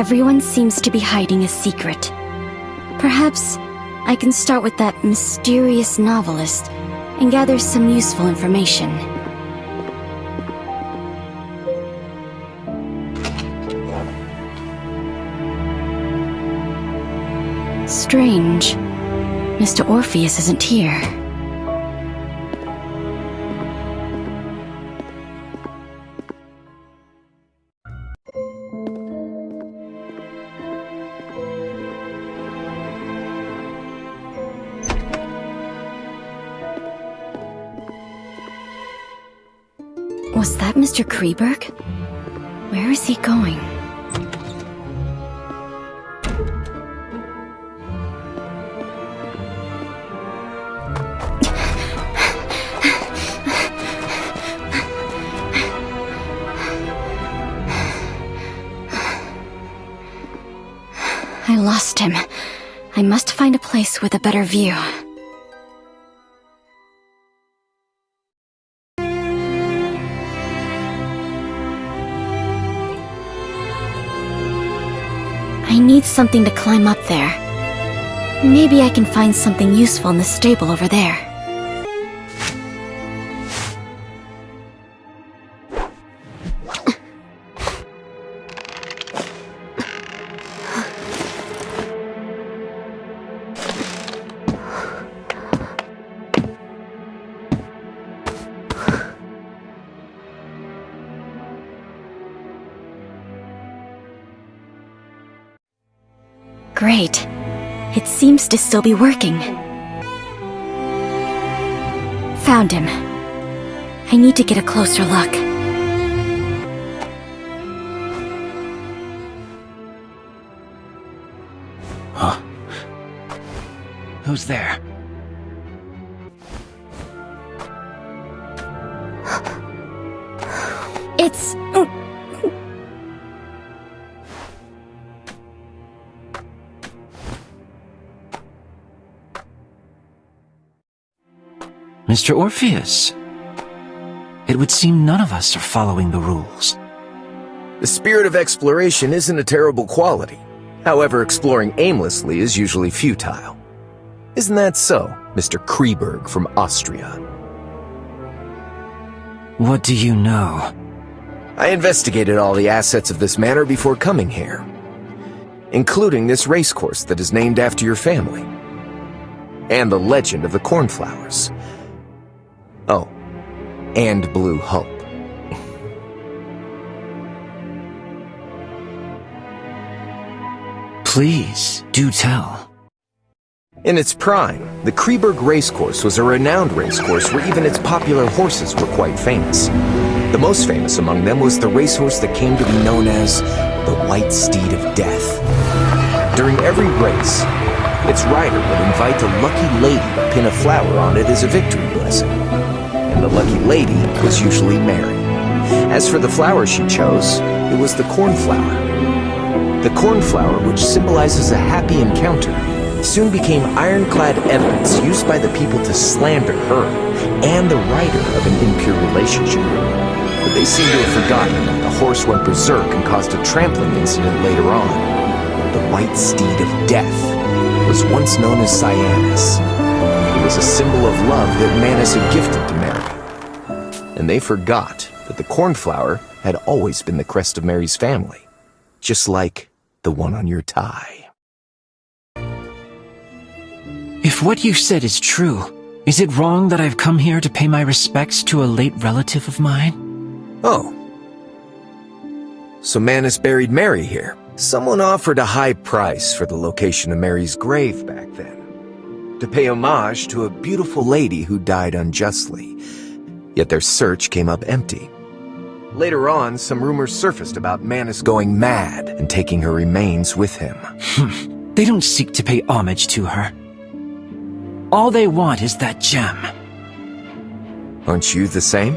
Everyone seems to be hiding a secret. Perhaps I can start with that mysterious novelist and gather some useful information. Strange. Mr. Orpheus isn't here. Was that Mr. Kreberg? Where is he going? I lost him. I must find a place with a better view. I need something to climb up there. Maybe I can find something useful in the stable over there. Great. It seems to still be working. Found him. I need to get a closer look. Huh? Who's there? It's... Mr. Orpheus. It would seem none of us are following the rules. The spirit of exploration isn't a terrible quality. However, exploring aimlessly is usually futile. Isn't that so, Mr. Kreberg from Austria? What do you know? I investigated all the assets of this manor before coming here, including this racecourse that is named after your family, and the legend of the cornflowers. Oh, and Blue Hope. Please, do tell. In its prime, the Kreberg racecourse was a renowned racecourse where even its popular horses were quite famous. The most famous among them was the racehorse that came to be known as the White Steed of Death. During every race, its rider would invite a lucky lady to pin a flower on it as a victory blessing. And the lucky lady was usually Mary. As for the flower she chose, it was the cornflower. The cornflower, which symbolizes a happy encounter, soon became ironclad evidence used by the people to slander her and the rider of an impure relationship. But they seem to have forgotten that the horse went berserk and caused a trampling incident later on. The White Steed of Death was once known as Cyanus. It was a symbol of love that Manus had gifted to Mary. And they forgot that the cornflower had always been the crest of Mary's family, just like the one on your tie. If what you said is true, is it wrong that I've come here to pay my respects to a late relative of mine? Oh. So Manus buried Mary here. Someone offered a high price for the location of Mary's grave back then, to pay homage to a beautiful lady who died unjustly. Yet their search came up empty. Later on, some rumors surfaced about Manus going mad and taking her remains with him. They don't seek to pay homage to her. All they want is that gem. Aren't you the same?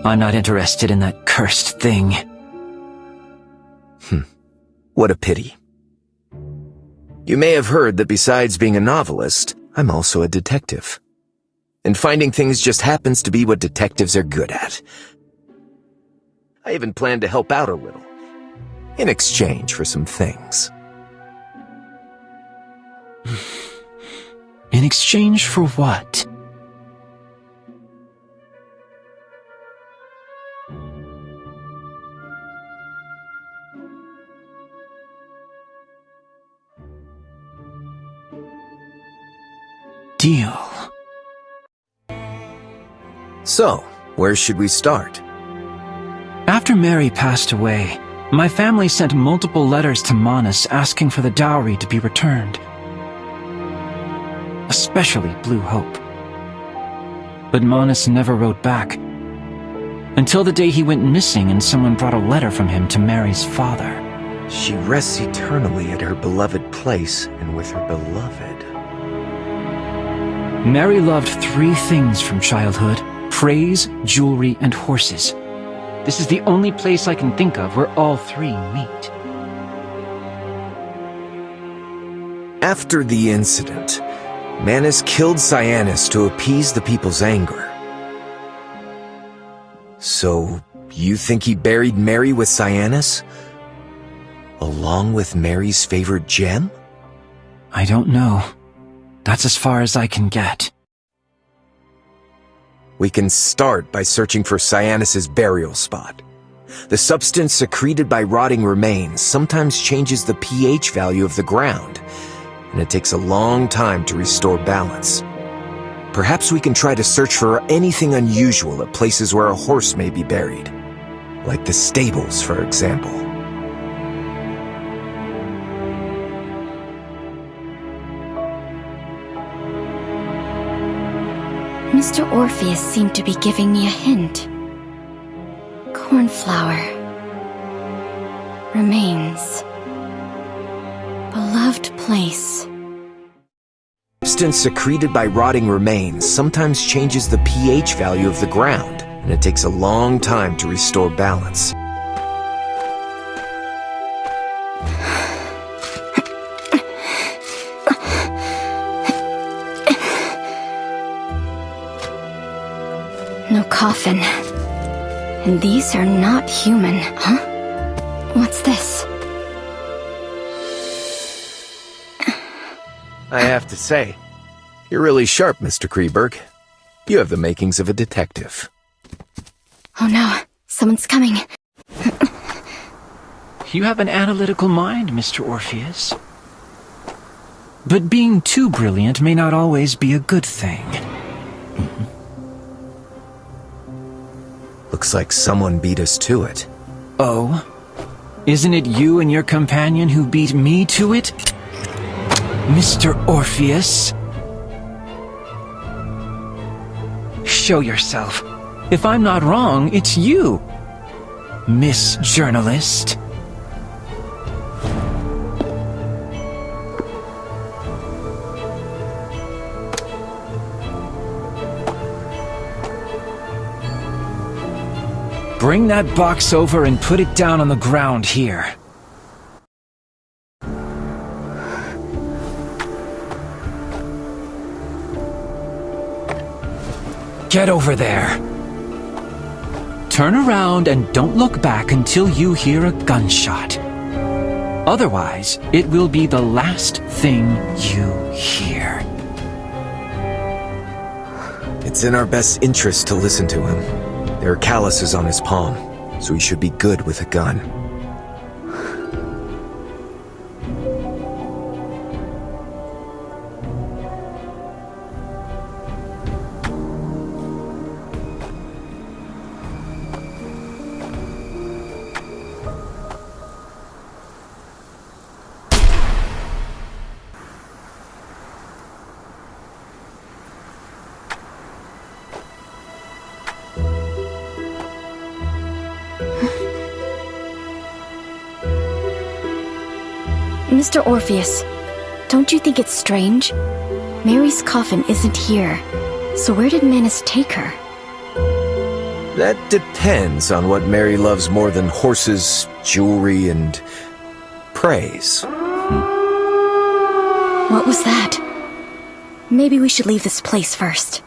I'm not interested in that cursed thing. What a pity. You may have heard that besides being a novelist, I'm also a detective. And finding things just happens to be what detectives are good at. I even plan to help out a little. in exchange for some things. In exchange for what? Deal. So, where should we start? After Mary passed away, my family sent multiple letters to Manus asking for the dowry to be returned. Especially Blue Hope. But Manus never wrote back. Until the day he went missing and someone brought a letter from him to Mary's father. She rests eternally at her beloved place and with her beloved. Mary loved 3 things from childhood: praise, jewelry, and horses. This is the only place I can think of where all 3 meet. After the incident, Manus killed Cyanus to appease the people's anger. So, you think he buried Mary with Cyanus? Along with Mary's favorite gem? I don't know. That's as far as I can get. We can start by searching for Cyanus's burial spot. The substance secreted by rotting remains sometimes changes the pH value of the ground, and it takes a long time to restore balance. Perhaps we can try to search for anything unusual at places where a horse may be buried, like the stables, for example. Mr. Orpheus seemed to be giving me a hint. Cornflower. Remains. Beloved place. Substance secreted by rotting remains sometimes changes the pH value of the ground, and it takes a long time to restore balance. No coffin. And these are not human, huh? What's this? I have to say, you're really sharp, Mr. Kreberg. You have the makings of a detective. Oh no, someone's coming. You have an analytical mind, Mr. Orpheus. But being too brilliant may not always be a good thing. Looks like someone beat us to it. Oh? Isn't it you and your companion who beat me to it? Mr. Orpheus? Show yourself. If I'm not wrong, it's you, Miss Journalist. Bring that box over and put it down on the ground here. Get over there. Turn around and don't look back until you hear a gunshot. Otherwise, it will be the last thing you hear. It's in our best interest to listen to him. There are calluses on his palm, so he should be good with a gun. Mr. Orpheus, don't you think it's strange? Mary's coffin isn't here, so where did Manus take her? That depends on what Mary loves more than horses, jewelry, and praise. What was that? Maybe we should leave this place first.